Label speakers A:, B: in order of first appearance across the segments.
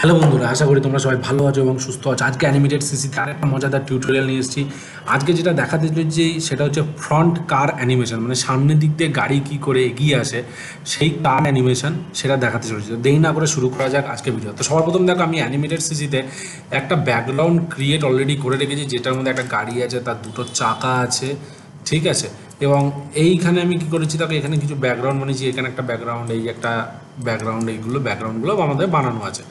A: Hello বন্ধুরা, আশা করি তোমরা সবাই ভালো আছো এবং সুস্থ আছো। আজকে অ্যানিমেটেড সিসিতে আরেকটা মজাদার টিউটোরিয়াল নিয়ে এসেছি। আজকে যেটা দেখাতে চলেছি সেটা হচ্ছে ফ্রন্ট কার অ্যানিমেশন, মানে সামনের দিক দিয়ে গাড়ি কী করে এগিয়ে আসে সেই কার অ্যানিমেশন সেটা দেখাতে চলেছি। তো দেরি না করে শুরু করা যাক আজকে ভিডিও। তো সবার প্রথম দেখো, আমি অ্যানিমেটেড সিসিতে একটা ব্যাকগ্রাউন্ড ক্রিয়েট অলরেডি করে রেখেছি, যেটার মধ্যে একটা গাড়ি আছে, তার দুটো চাকা আছে, ঠিক আছে। এবং এইখানে আমি কি করেছি, দেখো এখানে কিছু ব্যাকগ্রাউন্ড বানিয়েছি, এখানে একটা ব্যাকগ্রাউন্ড, এই একটা ব্যাকগ্রাউন্ড, এইগুলো ব্যাকগ্রাউন্ডগুলো আমাদের বানানো আছে।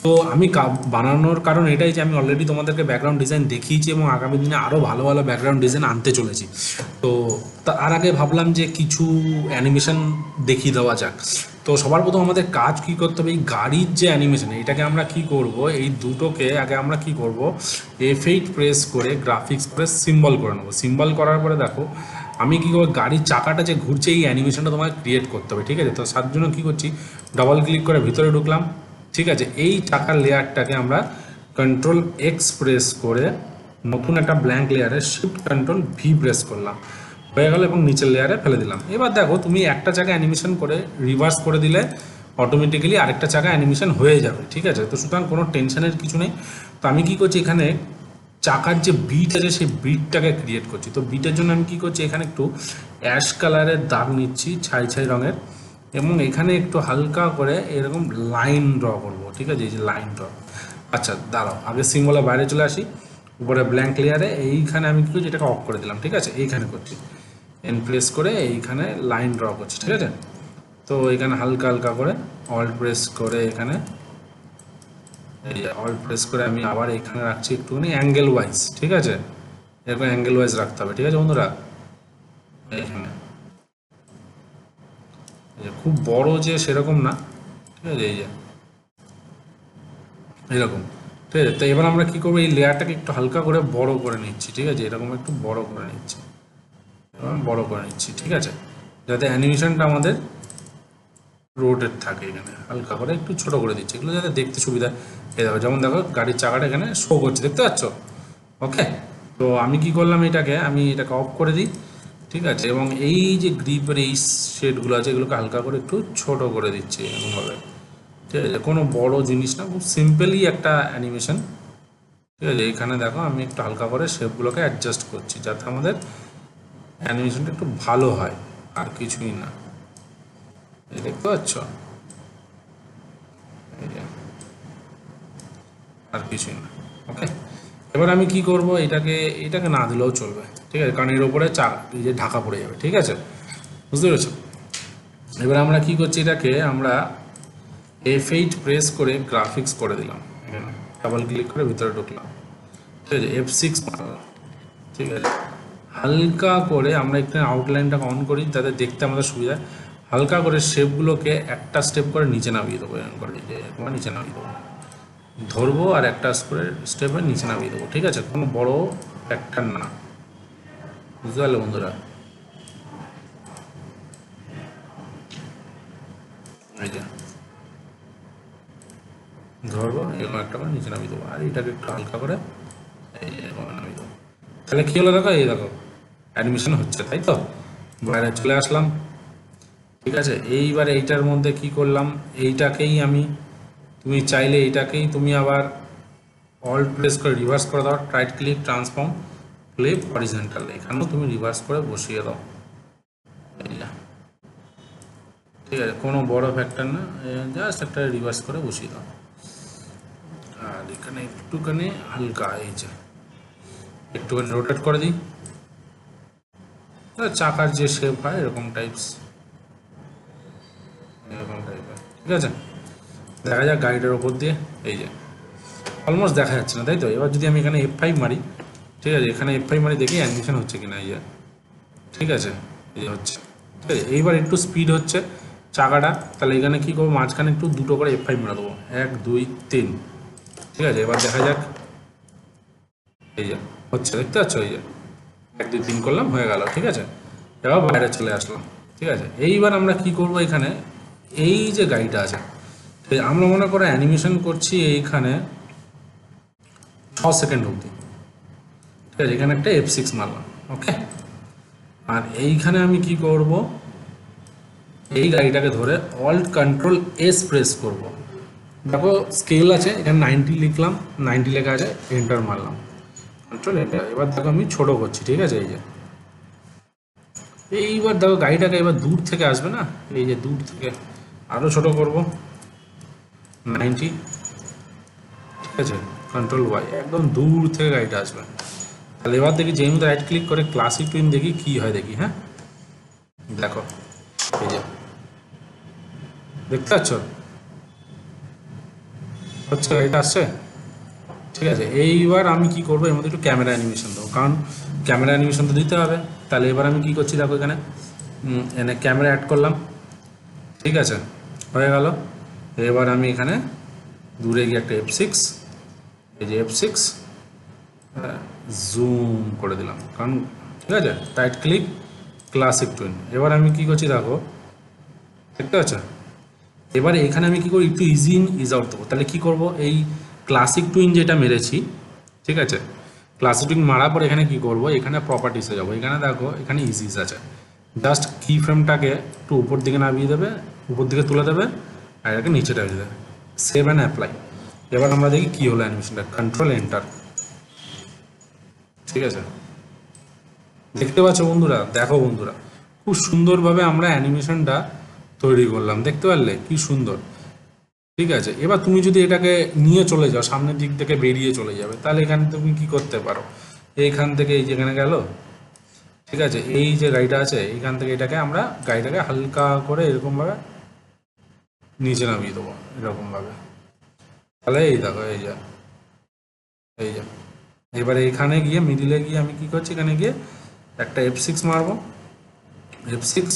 A: তো আমি বানানোর কারণ এটাই যে আমি অলরেডি তোমাদেরকে ব্যাকগ্রাউন্ড ডিজাইন দেখিয়েছি এবং আগামী দিনে আরও ভালো ভালো ব্যাকগ্রাউন্ড ডিজাইন আনতে চলেছি। তো তার আগে ভাবলাম যে কিছু অ্যানিমেশন দেখিয়ে দেওয়া যাক। তো সবার প্রথম আমাদের কাজ কি করতে হবে, এই গাড়ির যে অ্যানিমেশন এটাকে আমরা কি করব, এই দুটোকে আগে আমরা কি করব, F8 প্রেস করে গ্রাফিক্স করে সিম্বল করে নেবো। সিম্বল করার পরে দেখো আমি কী করবো, গাড়ির চাকাটা যে ঘুরছে এই অ্যানিমেশনটা তোমাকে ক্রিয়েট করতে হবে, ঠিক আছে। তো তার জন্য কী করছি, ডবল ক্লিক করে ভিতরে ঢুকলাম, ঠিক আছে। এই চাকার লেয়ারটাকে আমরা কন্ট্রোল এক্স প্রেস করে নতুন একটা ব্ল্যাঙ্ক লেয়ারে শিফট কন্ট্রোল ভি প্রেস করলাম, হয়ে গেল, এবং নিচের লেয়ারে ফেলে দিলাম। এবার দেখো তুমি একটা চাকা অ্যানিমেশন করে রিভার্স করে দিলে অটোমেটিক্যালি আরেকটা চাকা অ্যানিমেশন হয়ে যাবে, ঠিক আছে। তো সুতরাং কোনো টেনশনের কিছু নেই। তো আমি কি করছি, এখানে চাকার যে বিট আছে সেই বিটটাকে ক্রিয়েট করছি। তো বিটের জন্য আমি কি করছি, এখানে একটু অ্যাশ কালারের দাগ নিচ্ছি, ছাই ছাই রঙের, এবং এখানে একটু হালকা করে এরকম লাইন ড্র করবো, ঠিক আছে, এই যে লাইন ড্র। আচ্ছা দাঁড়াও, আগে সিম্বলের বাইরে চলে আসি, উপরে ব্ল্যাঙ্ক লেয়ারে এইখানে আমি কি করছি, এটাকে অফ করে দিলাম, ঠিক আছে। এইখানে করছি এন প্রেস করে এইখানে লাইন ড্র করছি, ঠিক আছে। তো এখানে হালকা হালকা করে অল্ট প্রেস করে এখানে এই অল্ট প্রেস করে আমি আবার এখানে রাখছি একটুখানি অ্যাঙ্গেল ওয়াইজ, ঠিক আছে। এরকম অ্যাঙ্গেল ওয়াইজ রাখতে হবে, ঠিক আছে বন্ধুরা। এইখানে খুব বড় যে সেরকম না, ঠিক আছে, এই যে এরকম, ঠিক আছে। তো এবার আমরা কি করবো, এই লেয়ারটাকে একটু হালকা করে বড় করে নিচ্ছি, ঠিক আছে, এরকম একটু বড় করে নিচ্ছি, বড় করে নিচ্ছি, ঠিক আছে, যাতে অ্যানিমেশনটা আমাদের রোটেট থাকে। এখানে হালকা করে একটু ছোট করে দিচ্ছি, এগুলো যাতে দেখতে সুবিধা। এই দেখো, যেমন দেখো গাড়ির চাকাটা এখানে শো করছে, দেখতে পাচ্ছ, ওকে। তো আমি কি করলাম, এটাকে অফ করে দিই, ঠিক আছে। এবং এই যে গ্রিপের এই শেডগুলো আছে এগুলোকে হালকা করে একটু ছোট করে দিচ্ছি এরকমভাবে, ঠিক আছে। কোনো বড় জিনিস না, খুব সিম্পলি একটা অ্যানিমেশন, ঠিক আছে। এখানে দেখো আমি একটু হালকা করে শেপগুলোকে অ্যাডজাস্ট করছি যাতে আমাদের অ্যানিমেশনটা একটু ভালো হয়, আর কিছুই না। এই দেখতে পাচ্ছ, এই যে, আর কিছুই না, ওকে। এবার আমি কি করব, এটাকে না দিলেও চলবে, ঠিক আছে, কারণ এর উপরে এই যে ঢাকা পড়ে যাবে, ঠিক আছে, বুঝতে পেরেছো। এবার আমরা কি করছি, এটাকে আমরা F8 প্রেস করে গ্রাফিক্স করে দিলাম, এখানে ডাবল ক্লিক করে ভিতরে ঢুকলাম, ঠিক আছে, F6 মারলাম, ঠিক আছে। হালকা করে আমরা এখানে আউটলাইনটাকে অন করি যাতে দেখতে আমাদের সুবিধা। হালকা করে শেপগুলোকে একটা স্টেপ করে নিচে নামিয়ে দেবো, এরকম করে নিচে নামিয়ে দেবো, ধরবো আর একটা করে স্টেপে নিচে নামিয়ে দেবো, ঠিক আছে। কোনো বড় ফ্যাক্টর না, বুঝতে পারলে বন্ধুরা। এই যে ধরবো, এরকম একটা করে নিচে নামিয়ে দেবো, আর এটাকে একটু হালকা করে এই এরকম নামিয়ে দেবো। তাহলে কী হলো দেখো, এই দেখো অ্যাডমিশন হচ্ছে, তাই তো। বাইরে চলে আসলাম, ঠিক আছে। এইবার এইটার মধ্যে কি করলাম, এইটাকেই আমি, তুমি চাইলে এইটাকেই তুমি আবার অল্ট প্রেস করে রিভার্স করে দাও, right click transform flip horizontal, এখানেও তুমি রিভার্স করে বসিয়ে দাও, এই যা, ঠিক আছে। কোনো বড় ফ্যাক্টর না, জাস্ট একটা রিভার্স করে বসিয়ে দাও। আর এখানে একটুখানি হালকা এই যে একটুখানি রোটেট করে দিই, চাকার যে শেপ হয় এরকম টাইপস, এরকম টাইপের, ঠিক আছে। দেখা যাক গাড়িটার ওপর দিয়ে, এই যে অলমোস্ট দেখা যাচ্ছে না, তাই তো। এবার যদি আমি এখানে F5 মারি, ঠিক আছে, এখানে F5 মারি দেখি অ্যানিমেশন হচ্ছে কিনা, এই যে, ঠিক আছে, এই হচ্ছে, ঠিক আছে। এইবার একটু স্পিড হচ্ছে চাকাটা, তাহলে এখানে কী করবো, মাঝখানে একটু দুটো করে F5 মেরে দেবো, 1 2 3, ঠিক আছে। এবার দেখা যাক, এই যে হচ্ছে, দেখতে পাচ্ছ, এই যে 1 2 3 করলাম, হয়ে গেল, ঠিক আছে। এবার বাইরে চলে আসলাম, ঠিক আছে। এইবার আমরা কি করব, এখানে এই যে গাড়িটা আছে, আমরা মনে করো অ্যানিমেশন করছি এইখানে 6 সেকেন্ড অবধি, ঠিক আছে। এখানে একটা F6 মারলাম, ওকে। আর এইখানে আমি কি করব, এই গাড়িটাকে ধরে অল্ট কন্ট্রোল এস প্রেস করব, দেখো স্কেল আছে এখানে 90 লিখলাম, 90 লেখা আছে, এন্টার মারলাম, কন্ট্রোল এন্টার। এবার দেখো আমি ছোট করছি, ঠিক আছে, এই যে এইবার দেখো গাড়িটাকে এবার দূর থেকে আসবে না, এই যে দূর থেকে আরও ছোট করব 90, ঠিক আছে, কন্ট্রোল ওয়াই, একদম দূর থেকে গাড়িটা আসবে। তাহলে এবার দেখি যেই মতো রাইট ক্লিক করে ক্লাসিক টুইন দেখি কি হয়, দেখি। হ্যাঁ দেখো এই যে দেখতে পাচ্ছ হচ্ছে গাড়িটা আসছে, ঠিক আছে। এইবার আমি কি করবো, এর মধ্যে একটু ক্যামেরা অ্যানিমেশন দেবো, কারণ ক্যামেরা অ্যানিমেশন তো দিতে হবে। তাহলে এবার আমি কি করছি দেখো এখানে এনে ক্যামেরা অ্যাড করলাম, ঠিক আছে, হয়ে গেল। এবার আমি এখানে দূরে গিয়ে একটা F6, এই যে F6 জুম করে দিলাম, কারণ ঠিক আছে, রাইট ক্লিক ক্লাসিক টুইন। এবার আমি কি করছি দেখো, দেখতে পাচ্ছ। এবারে এখানে আমি কি করি, একটু ইজি ইন ইজ আউট দেবো। তাহলে কি করব, এই ক্লাসিক টুইন যেটা মেরেছি, ঠিক আছে, ক্লাসিক টুইন মারার পর এখানে কি করব, এখানে প্রপার্টিসে যাবো। এখানে দেখো এখানে ইজিস আছে, জাস্ট কি ফ্রেমটাকে একটু উপর দিকে নামিয়ে দেবে, উপর দিকে তুলে দেবে, আর এটাকে নিচে টানিয়ে দেবে, সেভ অ্যান্ড অ্যাপ্লাই। এবার আমরা দেখি কি হলো অ্যানিমেশনটা, কন্ট্রোল এন্টার, ঠিক আছে। দেখতে পাচ্ছ বন্ধুরা, দেখো বন্ধুরা খুব সুন্দরভাবে আমরা অ্যানিমেশনটা তৈরি করলাম, দেখতে পারলে কি সুন্দর, ঠিক আছে। এবার তুমি যদি এটাকে নিয়ে চলে যাও, সামনের দিক থেকে বেরিয়ে চলে যাবে, তাহলে এখানে তুমি কি করতে পারো, এইখান থেকে এই যেখানে গেল, ঠিক আছে, এই যে গাড়িটা আছে এইখান থেকে এটাকে আমরা গাড়িটাকে হালকা করে এরকমভাবে নিচে নামিয়ে দেবো, এরকমভাবে। তাহলে এই দেখো এই যে এই যে এবারে এখানে গিয়ে মিডিলে গিয়ে আমি কি করছি, এখানে গিয়ে একটা F6 মারবো, F6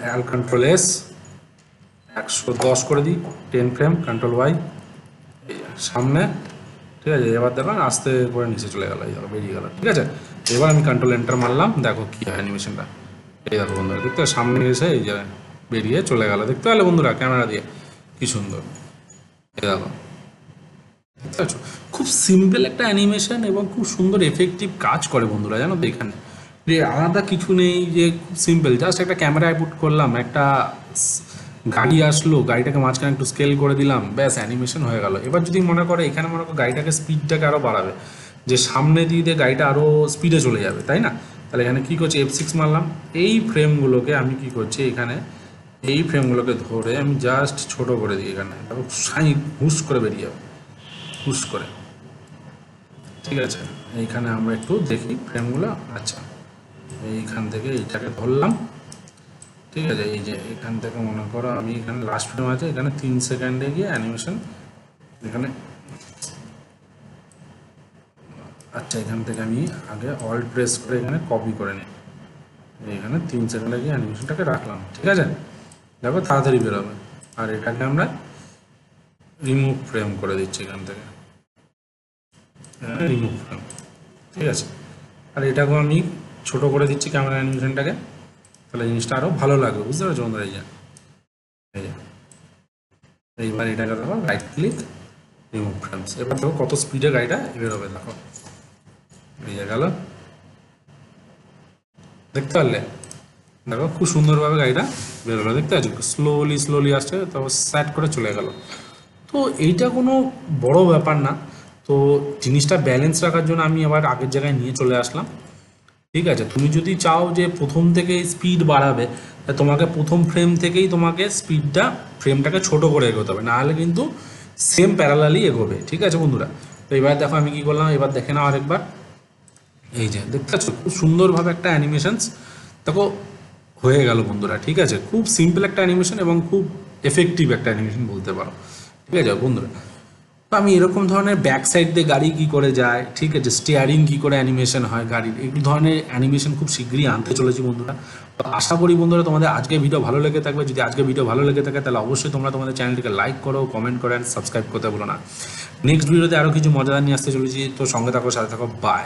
A: অ্যাল কন্ট্রোল এস 110 করে দিই, 10 ফ্রেম, কন্ট্রোল ওয়াই, এই সামনে, ঠিক আছে। এবার দেখো আস্তে করে নিচে চলে গেল, এই দেখো বেরিয়ে গেল, ঠিক আছে। এবার আমি কন্ট্রোল এন্টার মারলাম, দেখো কি হয় অ্যানিমেশনটা, এই দেখো বন্ধুরা, দেখতে সামনে এসে এই যে বেরিয়ে চলে গেল, দেখতে পেলে বন্ধুরা ক্যামেরা দিয়ে কি সুন্দর, এই দেখো দেখতে পাচ্ছ। খুব সিম্পল একটা অ্যানিমেশন এবং খুব সুন্দর এফেক্টিভ কাজ করে বন্ধুরা, জানো তো। এখানে যে আলাদা কিছু নেই, যে খুব সিম্পল, জাস্ট একটা ক্যামেরায় পুট করলাম, একটা গাড়ি আসলো, গাড়িটাকে মাঝখানে একটু স্কেল করে দিলাম, ব্যাস অ্যানিমেশন হয়ে গেল। এবার যদি মনে করে এখানে মনে করো গাড়িটাকে স্পিডটাকে আরও বাড়াবে, যে সামনে দিয়ে দিয়ে গাড়িটা আরও স্পিডে চলে যাবে, তাই না। তাহলে এখানে কী করছি, F6 মারলাম, এই ফ্রেমগুলোকে আমি কি করছি, এখানে এই ফ্রেমগুলোকে ধরে আমি জাস্ট ছোট করে দিই, এখানে তারপর সাই হুস করে বেরিয়ে যাবে, হুস করে, ঠিক আছে। এইখানে আমরা একটু দেখি ফ্রেমগুলো, আচ্ছা এইখান থেকে এইটাকে ধরলাম, ঠিক আছে। এই যে এখান থেকে মনে করো আমি এখানে লাস্ট ফ্রেম আছে, এখানে 3 সেকেন্ডে গিয়ে অ্যানিমেশন এখানে, আচ্ছা এখান থেকে আমি আগে অল্ট প্রেস করে এখানে কপি করে নিই, এখানে 3 সেকেন্ডে গিয়ে অ্যানিমেশনটাকে রাখলাম, ঠিক আছে। দেখো তাড়াতাড়ি বেরোবে। আর এটাকে আমরা রিমুভ ফ্রেম করে দিচ্ছি এখান থেকে, রিমুভ ফ্রেম, ঠিক আছে। আর এটাকেও আমি ছোট করে দিচ্ছি ক্যামেরা অ্যানিমেশনটাকে, তাহলে জিনিসটা আরও ভালো লাগবে, বুঝতে পারছো বন্ধুরা। এই যে এইবার এটাকে দেখো রাইট ক্লিক রিমুভ ফ্রেমস, এবার দেখো কত স্পিডে গাড়িটা বেরোবে, দেখো এই যে গেল, দেখতে পারলে, দেখো খুব সুন্দরভাবে গাড়িটা বেরোলো, দেখতে পাচ্ছ, স্লোলি স্লোলি আসছে, তারপর স্যাট করে চলে গেল। তো এইটা কোনো বড় ব্যাপার না। তো জিনিসটা ব্যালেন্স রাখার জন্য আমি আবার আগের জায়গায় নিয়ে চলে আসলাম, ঠিক আছে। তুমি যদি চাও যে প্রথম থেকে স্পিড বাড়াবে, তা তোমাকে প্রথম ফ্রেম থেকেই তোমাকে ফ্রেমটাকে ছোট করে এগোতে হবে, নাহলে কিন্তু সেম প্যারালালি এগোবে, ঠিক আছে বন্ধুরা। তো এবার দেখো আমি কি করলাম, এবার দেখে নাও আরেকবার, এই যে দেখতে পাচ্ছ খুব সুন্দরভাবে একটা অ্যানিমেশনস দেখো হয়ে গেল বন্ধুরা, ঠিক আছে। খুব সিম্পল একটা অ্যানিমেশন এবং খুব এফেক্টিভ একটা অ্যানিমেশন বলতে পারো, ঠিক আছে বন্ধুরা। তো আমি এরকম ধরনের ব্যাক সাইড দিয়ে গাড়ি কী করে যায়, ঠিক আছে, স্টিয়ারিং কী করে অ্যানিমেশন হয় গাড়ির, এগুলো ধরনের অ্যানিমেশন খুব শীঘ্রই আনতে চলেছি বন্ধুরা। তো আশা করি বন্ধুরা তোমাদের আজকে ভিডিও ভালো লেগে থাকবে। যদি আজকে ভিডিও ভালো লেগে থাকে তাহলে অবশ্যই তোমরা তোমাদের চ্যানেলটিকে লাইক করো, কমেন্ট করো অ্যান্ড সাবস্ক্রাইব করতে বলো না। নেক্সট ভিডিওতে আরও কিছু মজাদার নিয়ে আসতে চলেছি, তো সঙ্গে থাকো, সাথে থাকো, বাই।